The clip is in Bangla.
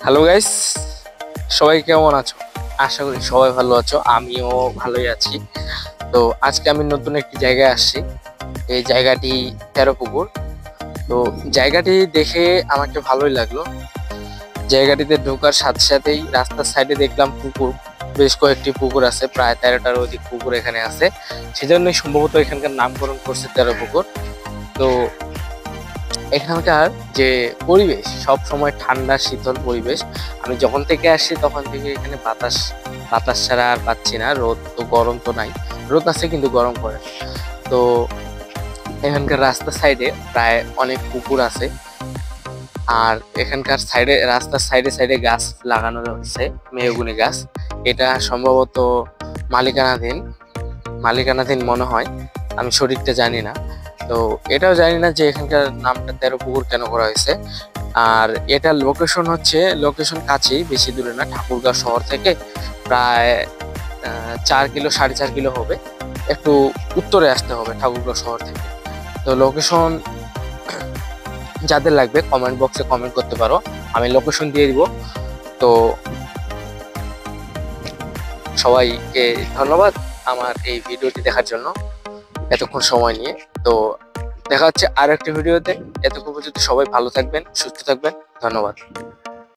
হ্যালো গাইস, সবাই কেমন আছো? আশা করি সবাই ভালো আছো, আমিও ভালোই আছি। তো আজকে আমি নতুন একটি জায়গায় আসছি। এই জায়গাটি তেরোপুকুর। তো জায়গাটি দেখে আমাকে ভালোই লাগলো। জায়গাটিতে ঢোকার সাথে সাথেই রাস্তার সাইডে দেখলাম পুকুর, বেশ কয়েকটি পুকুর আছে, প্রায় 13টার অধিক পুকুর এখানে আছে। সেজন্যই সম্ভবত এখানকার নামকরণ করছে তেরোপুকুর। তো এখানকার যে পরিবেশ সব সময় ঠান্ডা শীতল পরিবেশ। আমি যখন থেকে আসছি তখন থেকে এখানে বাতাস বাতাস ছাড়া আর পাচ্ছি না। রোদ তো গরম তো নাই, রোদ আছে কিন্তু গরম করে না। তো এখানকার রাস্তার সাইডে প্রায় অনেক পুকুর আছে। আর এখানকার সাইডে রাস্তার সাইডে সাইডে গাছ লাগানো হয়েছে, মেহগনি গাছ। এটা সম্ভবত মালিকানাধীন মালিকানাধীন মনে হয়, আমি সঠিকটা জানি না। তো এটাও জানি না যে এখানকার নামটা তেরোপুকুর কেন করা হয়েছে। আর এটা লোকেশন কাছেই, বেশি দূরে না, ঠাকুরগাঁও শহর থেকে প্রায় 4 কিলো 4.5 কিলো হবে। একটু উত্তরে আসতে হবে ঠাকুরগাঁও শহর থেকে। তো লোকেশন যাদের লাগবে কমেন্ট বক্সে কমেন্ট করতে পারো, আমি লোকেশন দিয়ে দিব। তো সবাইকে ধন্যবাদ আমার এই ভিডিওটি দেখার জন্য, এতক্ষণ সময় নিয়ে। তো দেখা হচ্ছে আর একটা ভিডিওতে। এতক্ষণ পর্যন্ত সবাই ভালো থাকবেন, সুস্থ থাকবেন। ধন্যবাদ।